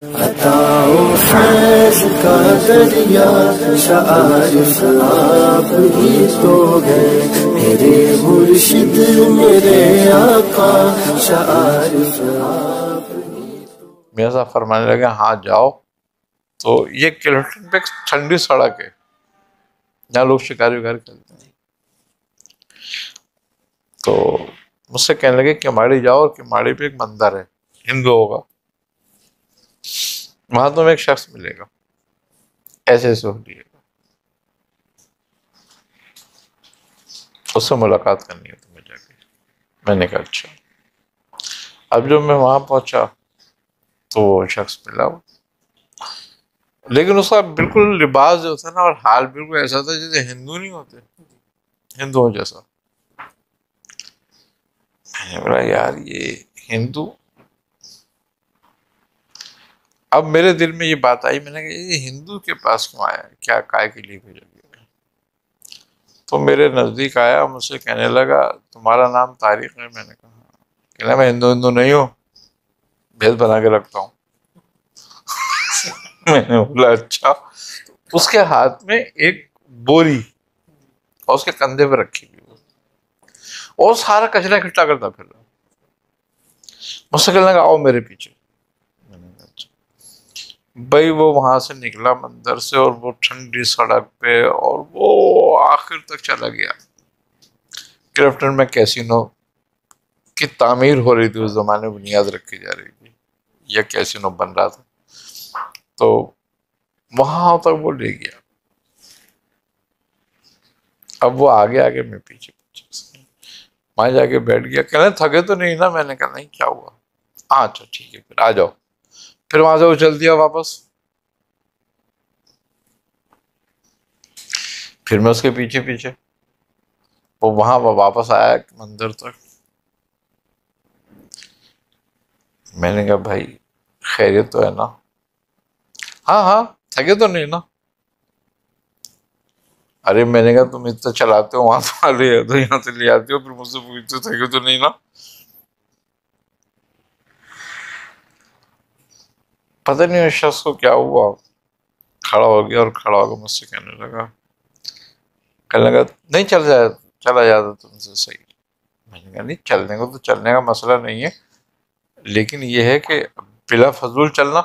अताओ फैज़ का दरिया शारिफ आप ही तो गए, मेरे मुर्शिद मेरे आका शारिफ आप ही। मेरे साथ फरमाने लगे हाँ जाओ। तो ये क्लिफ्टन पे एक ठंडी सड़क है जहाँ लोग शिकारी विकारी खेलते हैं। तो मुझसे कहने लगे किमाड़ी जाओ, और किमाड़ी पे एक मंदिर है हिंदुओं का, वहां तुम्हें एक शख्स मिलेगा, ऐसे ऐसे होगा, उससे मुलाकात करनी है तुम्हें जाके। मैंने कहा अच्छा। अब जब मैं वहां पहुंचा तो वो शख्स मिला, लेकिन उसका बिल्कुल लिबास जो था ना और हाल बिल्कुल ऐसा था जैसे हिंदू नहीं होते, हिंदुओं जैसा। मैंने बोला यार ये हिंदू। अब मेरे दिल में ये बात आई, मैंने कहा ये हिंदू के पास क्यों आया है, क्या काय के लिए भेजा गया। तो मेरे नजदीक आया, मुझसे कहने लगा तुम्हारा नाम तारिक है। मैंने कहा हाँ। कहना मैं हिंदू हिंदू नहीं हूँ, भेद बना के रखता हूँ। मैंने बोला अच्छा। उसके हाथ में एक बोरी और उसके कंधे पर रखी हुई और सारा कचरा इकट्ठा करता फिर रहा। मुझसे कहने लगा आओ मेरे पीछे। मैंने कहा अच्छा। भाई वो वहां से निकला मंदिर से, और वो ठंडी सड़क पे, और वो आखिर तक चला गया। क्रिप्टन में कैसीनो की तामीर हो रही थी उस जमाने में, बुनियाद रखी जा रही थी, या कैसीनो बन रहा था। तो वहां तक वो ले गया। अब वो आगे आगे, मैं पीछे पीछे। वहां जाके बैठ गया, कहने थके तो नहीं ना। मैंने कहा नहीं, क्या हुआ। हाँ अच्छा ठीक है फिर आ जाओ। फिर वहां से वो चल दिया वापस। फिर मैं उसके पीछे पीछे, वो वहां वापस आया मंदिर तक। मैंने कहा भाई खैरियत तो है ना। हाँ हाँ, थके तो नहीं ना। अरे मैंने कहा तुम इतना चलाते हो, वहां तो ले तो यहाँ से ले आते हो, फिर मुझसे पूछते हो थके तो नहीं ना। पता नहीं उस शख्स को क्या हुआ, खड़ा हो गया और खड़ा होकर मुझसे कहने लगा, कहने लगा नहीं चल जाए, चला जाता तुमसे सही। मैंने कहा नहीं, चलने को तो चलने का मसला नहीं है, लेकिन ये है कि बिला फजूल चलना।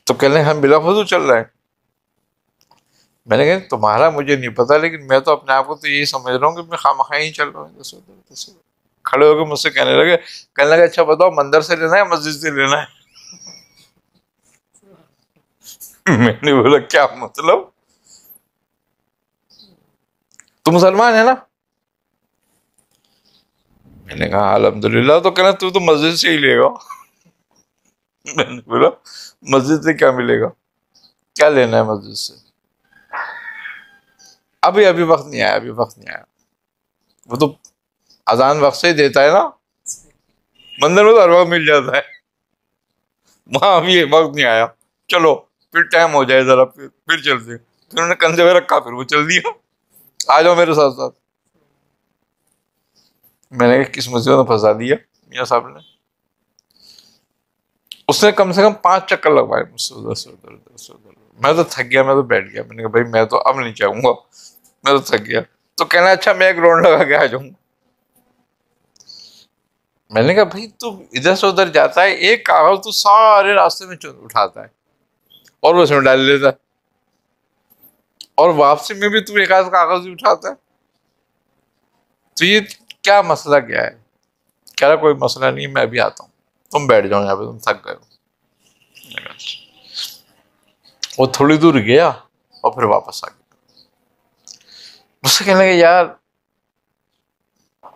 तो कहने हम बिला फजूल चल रहे हैं। मैंने कहा तुम्हारा मुझे नहीं पता, लेकिन मैं तो अपने आप को तो यही समझ रहा हूँ कि मैं खामखा ही चल रहा हूँ। खड़े होकर मुझसे कहने लगे अच्छा बताओ मंदिर से लेना है मस्जिद से लेना है। मैंने बोला क्या मतलब, तू मुसलमान है ना। मैंने कहा अल्हम्दुलिल्लाह। तो कहना तू तो मस्जिद से ही लेगा। मैंने बोला मस्जिद से क्या मिलेगा, क्या लेना है मस्जिद से। अभी अभी वक्त नहीं आया, अभी वक्त नहीं आया। वो तो अजान वक्त से ही देता है ना, मंदिर में तो हर वक्त मिल जाता है, वहां अभी ये वक्त नहीं आया। चलो फिर टाइम हो जाए जरा, फिर चलते। फिर उन्होंने कंधे में रखा, फिर वो चल दिया, आ जाओ मेरे साथ साथ। मैंने कहा किस मुसीबत में फंसा दिया मियाँ साहब ने। उसने कम से कम 5 चक्कर लगवाए मुझसे, उधर से उधर, उधर से उधर। मैं तो थक गया, मैं तो बैठ गया। मैंने कहा भाई मैं तो अब नहीं चाहूंगा, मैं तो थक गया। तो कहना अच्छा मैं एक राउंड लगा के आ जाऊंगा। मैंने कहा भाई तू इधर से उधर जाता है, एक कागज तू सारे रास्ते में उठाता है और वो उसमें डाल लेता है, और वापसी में भी तू एक आध कागज ही उठाता है। तो ये क्या मसला क्या है। कह रहा कोई मसला नहीं, मैं अभी आता हूँ, तुम बैठ जाओ यहाँ पे, तुम थक गए हो। मैंने कहा, अच्छा। वो थोड़ी दूर गया और फिर वापस आ गया। मुझसे कहने लगे यार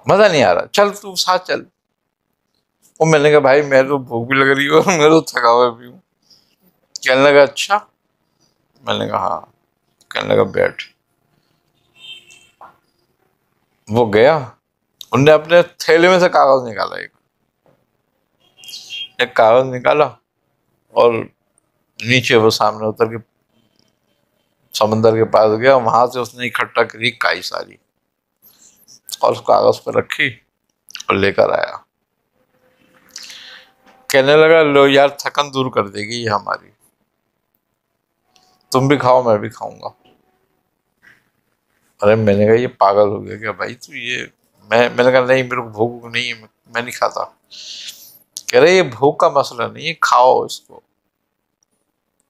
मजा नहीं आ रहा, चल तू साथ चल। और मैंने कहा भाई मैं तो भूख भी लग रही है और मैं तो थका हुआ भी हूँ। कहने लगा अच्छा। मैंने कहा हाँ। कहने लगा बैठ। वो गया, उनने अपने थैले में से कागज निकाला, एक कागज निकाला, और नीचे वो सामने उतर के समंदर के पास गया, वहां से उसने इकट्ठा करी काई सारी, और उस कागज पर रखी और लेकर आया। कहने लगा लो यार, थकन दूर कर देगी ये हमारी, तुम भी खाओ मैं भी खाऊंगा। अरे मैंने कहा ये पागल हो गया क्या भाई तू, ये मैंने कहा नहीं मेरे को भूख नहीं है, मैं नहीं खाता। कह रहे ये भूख का मसला नहीं है, खाओ इसको,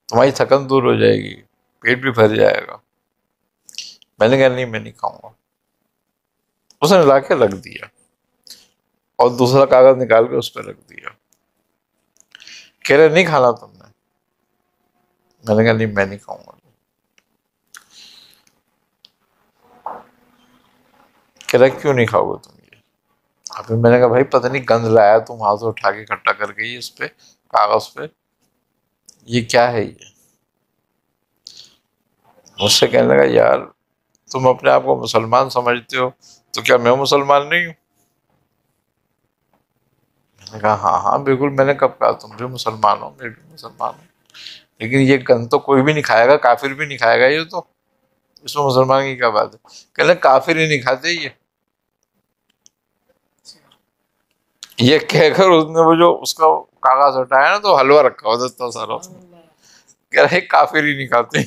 तुम्हारी थकन दूर हो जाएगी, पेट भी भर जाएगा। मैंने कहा नहीं मैं नहीं खाऊंगा। उसने ला के रख दिया और दूसरा कागज निकाल के उस पर रख दिया। कह रहे नहीं खाना तुमने। मैंने कहा नहीं मैं नहीं खाऊंगा। कह रहा क्यों नहीं खाओगे तुम ये? अभी मैंने कहा भाई पता नहीं गंध लाया तुम हाथ से उठा के इकट्ठा करके इस पे कागज पे, ये क्या है ये? मुझसे कहने लगा यार तुम अपने आप को मुसलमान समझते हो तो क्या मैं मुसलमान नहीं हूं? मैंने कहा हाँ हाँ बिल्कुल, मैंने कब कहा तुम भी मुसलमान हो, मैं भी मुसलमान हूँ, लेकिन ये गंध तो कोई भी नहीं खाएगा, काफिर भी नहीं खाएगा ये तो, इसमें मुसलमान की क्या बात है? कहने काफिर ही नहीं खाते ये कहकर उसने वो जो उसका कागज हटाया ना तो हलवा रखा होता इतना सारा उसमें। कह रहे काफिर ही नहीं खाते।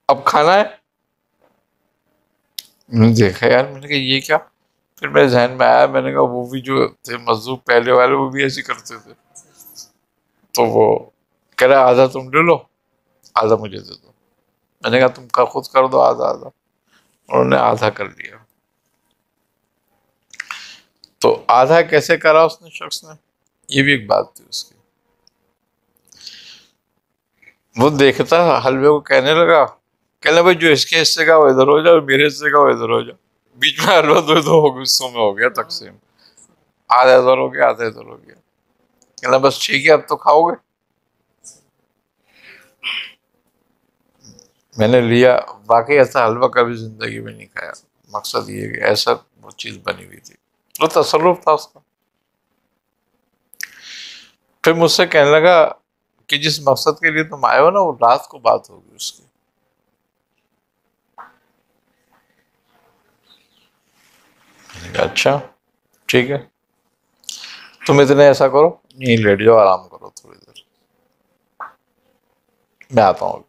अब खाना है। मैंने देखा यार, मैंने कहा ये क्या? फिर मेरे जहन में आया, मैंने कहा वो भी जो थे मजदूर पहले वाले वो भी ऐसे करते थे। तो वो कह रहा आधा तुम ले लो आधा मुझे दे दो। मैंने कहा तुम खुद कर दो आधा आधा। उन्होंने आधा कर लिया। तो आधा कैसे करा उसने शख्स ने, ये भी एक बात थी उसकी। वो देखता हलवे को, कहने भाई जो इसके हिस्से का वो इधर हो जाए, मेरे हिस्से का वो इधर हो जाए। बीच में हलवा दो हिस्सों में हो गया तकसीम, आधा इधर हो गया आधा इधर हो गया। कहना बस ठीक है अब तो खाओगे। मैंने लिया, बाकी ऐसा हलवा कभी जिंदगी में नहीं खाया। मकसद ये कि ऐसा वो चीज बनी हुई थी, तो तसल्लुफ था उसका। फिर मुझसे कहने लगा कि जिस मकसद के लिए तुम आए हो ना वो रात को बात होगी उसकी। मैंने कहा अच्छा ठीक है, तुम इतने ऐसा करो, नहीं लेट जाओ आराम करो थोड़ी देर, मैं आता हूँ।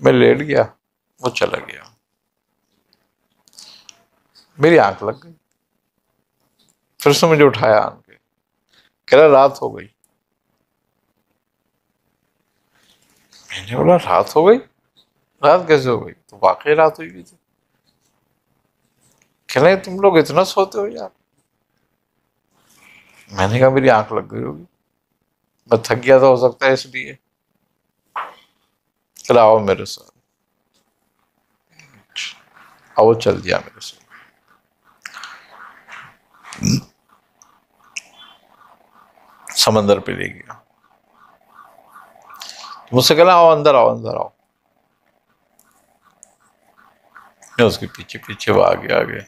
मैं लेट गया, वो चला गया। मेरी आंख लग गई। फिर उसने मुझे उठाया आन के, कह रहा रात हो गई। मैंने बोला रात हो गई? रात कैसे हो गई? तो वाकई रात हुई थी। कह रहे तुम लोग इतना सोते हो यार? मैंने कहा मेरी आंख लग गई होगी, मैं थक गया था हो सकता है इसलिए। चला आओ मेरे साथ। वो चल दिया मेरे साथ। समंदर पे ले गया। मुझसे कहला आओ अंदर आओ अंदर आओ। मैं उसके पीछे पीछे वो आगे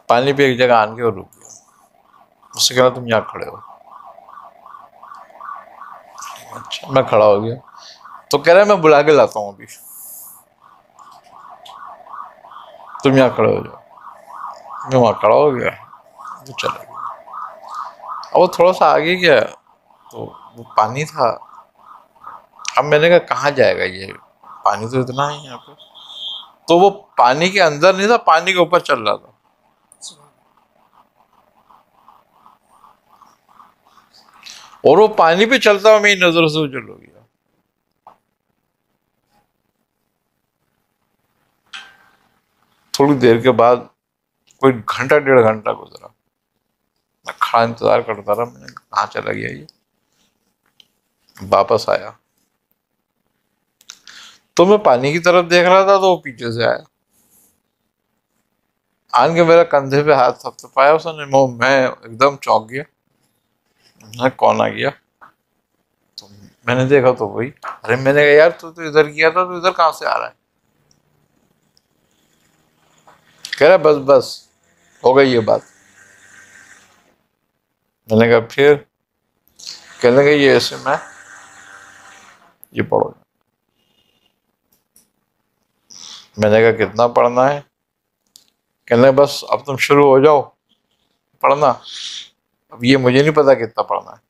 पानी पे एक जगह आन के और रुक गया। मुझसे कहला तुम यहाँ खड़े हो। अच्छा मैं खड़ा हो गया। तो कह रहा है मैं बुला के लाता हूँ अभी, तुम यहाँ खड़े हो जाओ। मैं वहां खड़ा हो गया, वो चला गया। और वो थोड़ा सा आगे गया तो वो पानी था। अब मैंने कहा कहाँ जाएगा ये, पानी तो इतना है यहाँ पे। तो वो पानी के अंदर नहीं था, पानी के ऊपर चल रहा था। और वो पानी पे चलता हुआ मेरी नजर से उजल हो गया। थोड़ी देर के बाद कोई घंटा डेढ़ घंटा गुजरा, मैं खड़ा इंतजार करता रहा। मैंने कहाँ चला गया ये? वापस आया तो मैं पानी की तरफ देख रहा था तो वो पीछे से आया, आन के मेरा कंधे पे हाथ थपथपाया उसने। मैं एकदम चौंक गया, मैं कौन आ गया? तो मैंने देखा तो वही। अरे मैंने कहा यार तू तो इधर गया था, तू इधर कहाँ से आ रहा है? कह रहा बस बस हो गई ये बात। मैंने कहा फिर? कहने लगा ये ऐसे मैं ये पढ़ो। मैंने कहा कितना पढ़ना है? कहने लगा बस अब तुम शुरू हो जाओ, पढ़ना। अब ये मुझे नहीं पता कितना पढ़ना है।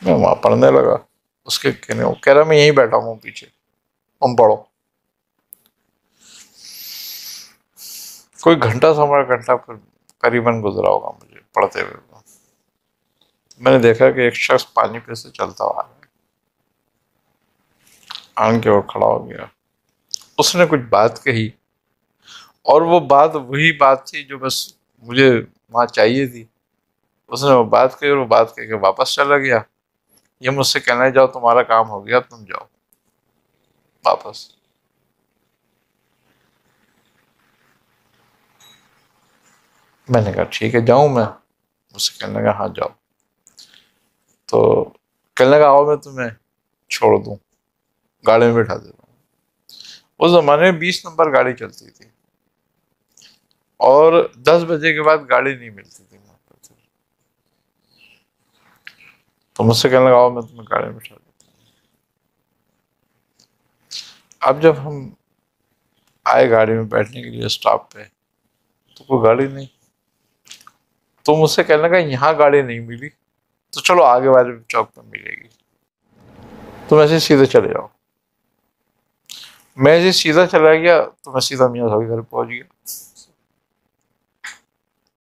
मैं वहां पढ़ने लगा, उसके कहने वो कह रहा मैं यहीं बैठा हूँ पीछे, तुम पढ़ो। कोई घंटा समय घंटा करीबन गुजरा होगा मुझे पढ़ते हुए। मैंने देखा कि एक शख्स पानी पे से चलता हुआ आंग के ओर खड़ा हो गया। उसने कुछ बात कही और वो बात वही बात थी जो बस मुझे वहां चाहिए थी। उसने वो बात कही और वो बात कह के वापस चला गया। ये मुझसे कहना है जाओ तुम्हारा काम हो गया, तुम जाओ वापस। मैंने कहा ठीक है जाऊं मैं? मुझसे कहने लगा हाँ जाओ। तो कहने लगा आओ मैं तुम्हें छोड़ दूं, गाड़ी में बैठा देता हूँ। उस जमाने में 20 नंबर गाड़ी चलती थी और 10 बजे के बाद गाड़ी नहीं मिलती थी वहां पर। तो मुझसे कहने लगा आओ मैं तुम्हें गाड़ी में बैठा देता हूँ। अब जब हम आए गाड़ी में बैठने के लिए स्टॉप पे, तो कोई गाड़ी नहीं। तो मुझसे कहने लगा यहाँ गाड़ी नहीं मिली तो चलो आगे वाले चौक पर मिलेगी, तुम ऐसे सीधे चले जाओ। मैं ऐसे सीधा चला गया तो मैं सीधा मियाँ साहब के घर पहुंच गया।